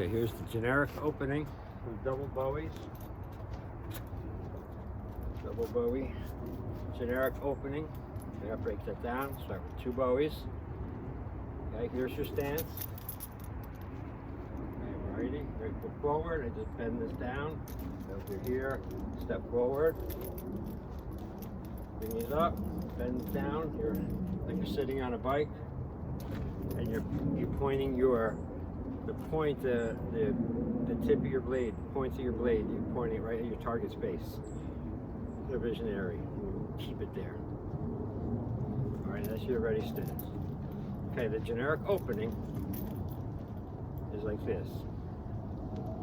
Okay, here's the generic opening from double Bowies. Double Bowie, generic opening. I'm gonna break that down. Start with 2 Bowies. Okay, here's your stance. Okay, righty, right foot forward. I just bend this down. Over here, step forward. Bring it up, bend it down. You're like you're sitting on a bike, and you're pointing the tip of your blade, the points of your blade. You're pointing right at your target space. The visionary. Keep it there. All right, that's your ready stance. Okay, the generic opening is like this.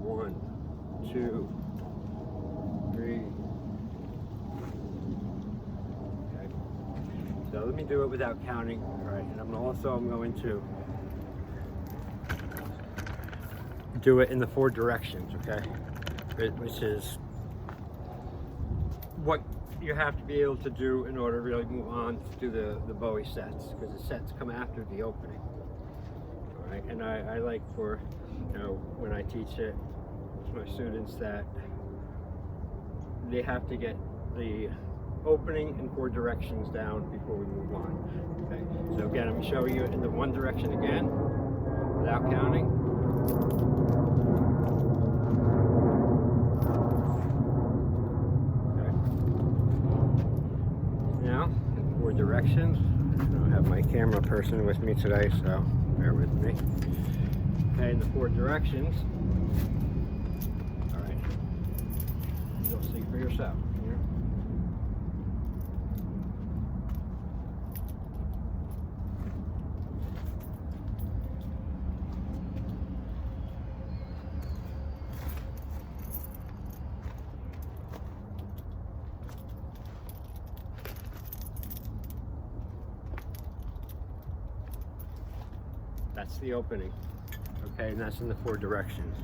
1, 2, 3. Okay. So let me do it without counting. All right, and I'm going to do it in the 4 directions. Okay, which is what you have to be able to do in order to really move on to do the Bowie sets, because the sets come after the opening. All right, and I like for, when I teach it to my students, that they have to get the opening and 4 directions down before we move on. Okay, so again, I'm going to show you in the 1 direction again, without counting. Directions. I don't have my camera person with me today, so bear with me. Okay, in the 4 directions. All right, you'll see for yourself here. That's the opening. Okay, and that's in the 4 directions.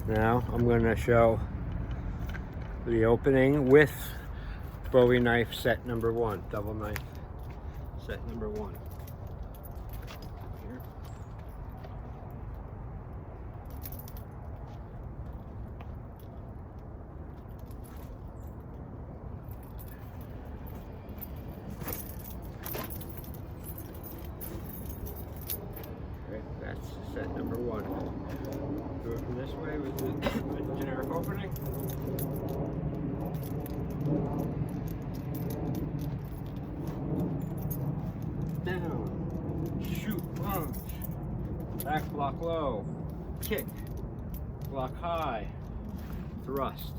Now I'm going to show the opening with Bowie knife set number 1, double knife set number 1. Here. That's set number 1. Do it from this way with the generic opening. Down, shoot, punch, back block low, kick, block high, thrust.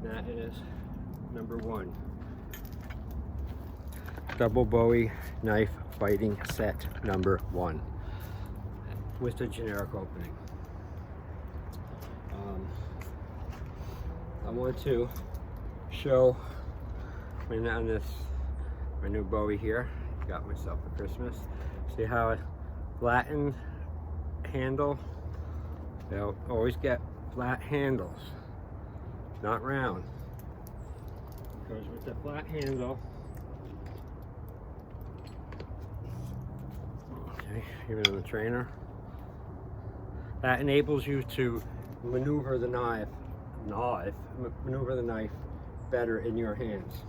That is number 1. Double Bowie knife fighting set number 1 with the generic opening. I want to show my new Bowie here. Got myself for Christmas. See how a flattened handle? They'll always get flat handles, not round. Because with the flat handle, even on the trainer, that enables you to maneuver the knife better in your hands.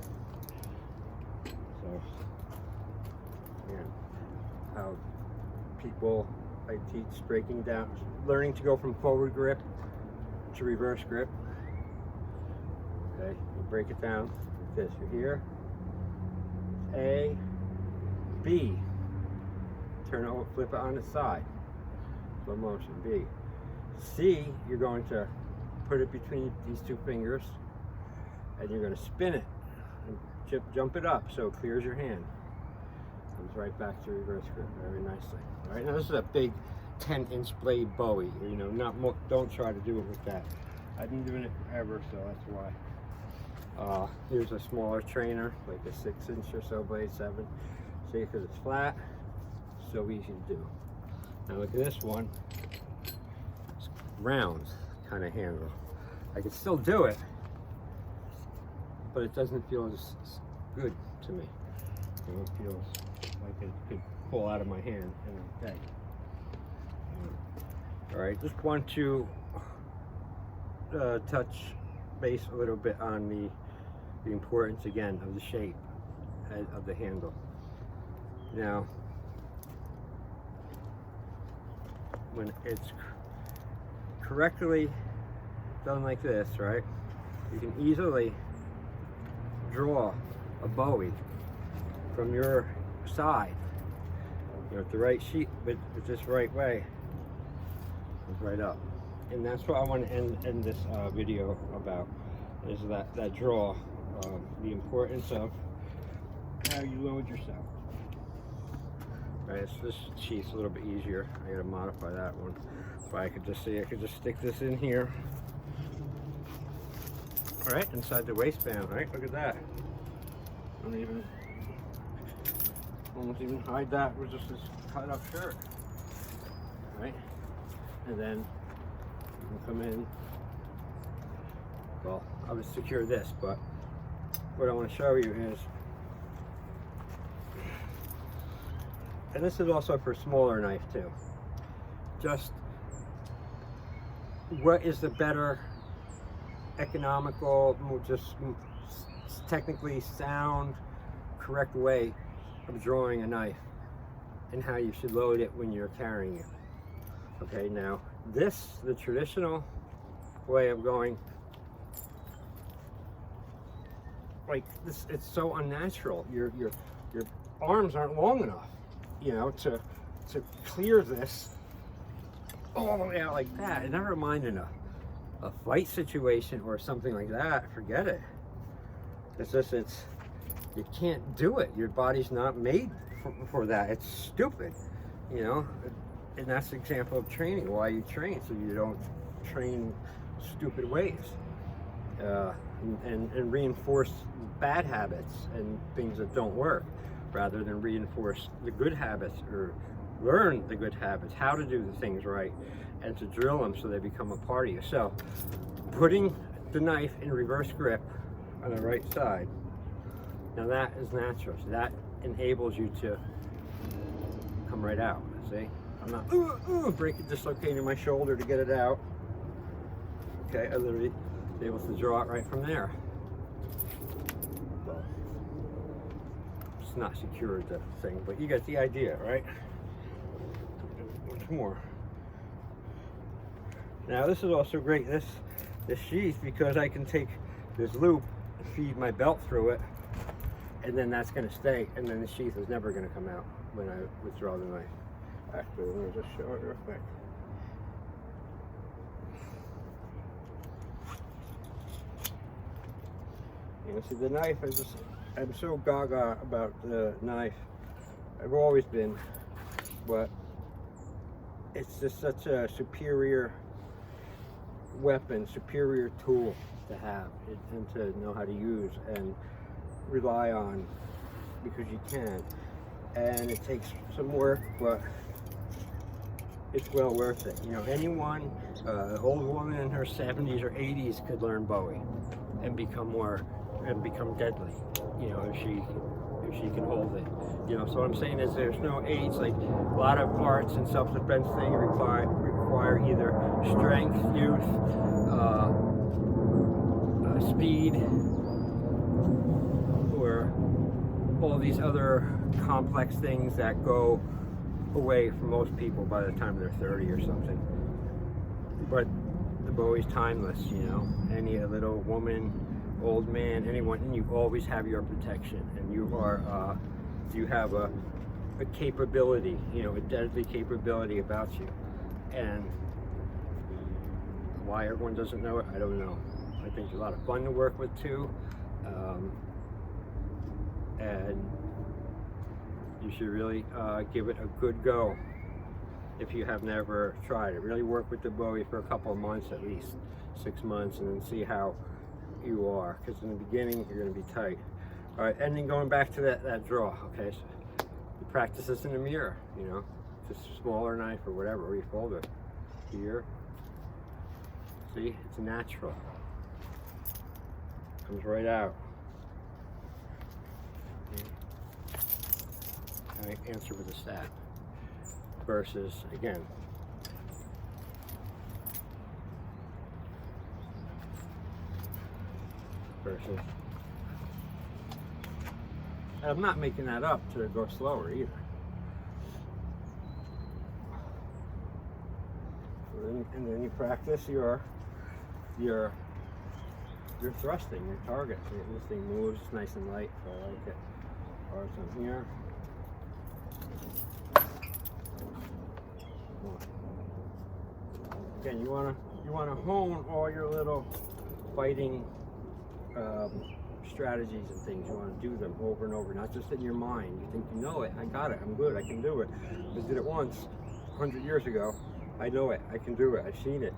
So, yeah, how people I teach breaking down, learning to go from forward grip to reverse grip. Okay, you break it down like this. You're here, A, B. Turn it over, flip it on its side. Slow motion. B. C, you're going to put it between these 2 fingers, and you're going to spin it and jump it up so it clears your hand. Comes right back to reverse grip very nicely. All right, now this is a big 10-inch blade Bowie. Don't try to do it with that. I've been doing it forever, so that's why. Here's a smaller trainer, like a 6-inch or so blade, 7. See, because it's flat. So easy to do. Now look at this one. It's round kind of handle. I can still do it, but it doesn't feel as good to me. It feels like it could pull out of my hand in a day. All right, just want to touch base a little bit on the importance again of the shape of the handle. Now, when it's correctly done like this, right, you can easily draw a Bowie from your side, with the right sheet, with this right way, right up. And that's what I want to end this video about, is that draw, the importance of how you load yourself. Right, so this sheath's a little bit easier. I gotta modify that one. But I could just see, I could just stick this in here. All right, inside the waistband, right? Look at that. Almost even hide that with just this cut up shirt. Right? And then you can come in. Well, I would secure this, but what I want to show you is, and this is also for smaller knife too, just what is the better economical, just technically sound, correct way of drawing a knife, and how you should load it when you're carrying it. Okay, now this, the traditional way of going like this, it's so unnatural. Your arms aren't long enough, you know, to clear this all the way out like that. And never mind in a fight situation or something like that, forget it. It's just, you can't do it. Your body's not made for that. It's stupid, you know. And that's an example of training, why you train, so you don't train stupid ways, and reinforce bad habits and things that don't work, rather than reinforce the good habits, or learn the good habits, how to do the things right, and to drill them so they become a part of you. So putting the knife in reverse grip on the right side, now that is natural. So that enables you to come right out. See, I'm not dislocating my shoulder to get it out. Okay, I literally able to draw it right from there. Well, it's not secured, the thing, but you get the idea, right? Much more. Now this is also great, this sheath, because I can take this loop and feed my belt through it, and then that's going to stay, and then the sheath is never going to come out when I withdraw the knife. Actually, let me just show it real quick. You know, see, the knife is just, I'm so gaga about the knife. I've always been, but it's just such a superior weapon, superior tool to have and to know how to use and rely on, because you can. And it takes some work, but it's well worth it. You know, anyone, an old woman in her 70s or 80s could learn Bowie and become deadly, you know, if she can hold it. You know, so what I'm saying is there's no age. Like a lot of arts and self-defense things require either strength, youth, speed, or all these other complex things that go away for most people by the time they're 30 or something. But the Bowie's timeless, you know. Any little woman, old man, anyone, and you always have your protection, and you are you have a capability, you know, a deadly capability about you. And why everyone doesn't know it, I don't know. I think it's a lot of fun to work with too, and you should really give it a good go if you have never tried it. Really work with the Bowie for a couple of months, at least 6 months, and then see how you are, because in the beginning you're going to be tight. All right, and then going back to that draw. Okay, so you practice this in the mirror, you know, just a smaller knife or whatever, or you fold it here. See, it's natural, comes right out. I answer with a stab versus, again, person. And I'm not making that up to go slower either. And then you practice your thrusting, your target. This thing moves nice and light, so I like it. Or from here. Again, you wanna hone all your little fighting strategies and things. You want to do them over and over, not just in your mind. You think you know it. I got it. I'm good. I can do it. I did it once, 100 years ago. I know it. I can do it. I've seen it.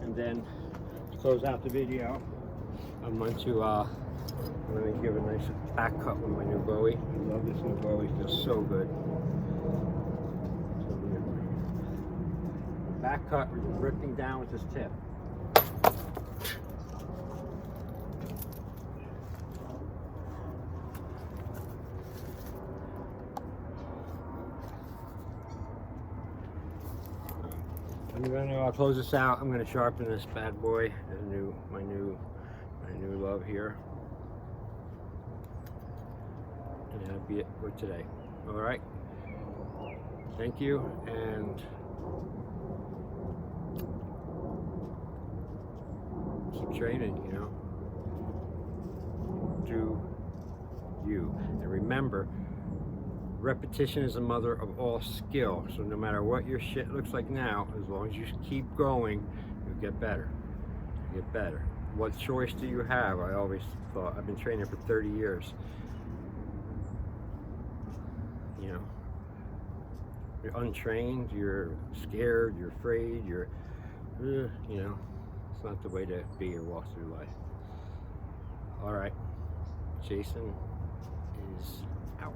And then to close out the video, I'm going to give a nice back cut with my new Bowie. I love this new Bowie. It feels so good. Back cut, we're ripping down with this tip. I'm gonna close this out. I'm gonna sharpen this bad boy, my new love here, and that'll be it for today. All right. Thank you, and keep training. You know, do you, and remember, repetition is the mother of all skill. So no matter what your shit looks like now, as long as you keep going, you'll get better. You get better. What choice do you have? I always thought, I've been training for 30 years. You know, you're untrained, you're scared, you're afraid, you know, it's not the way to be or walk through life. All right, Jason is out.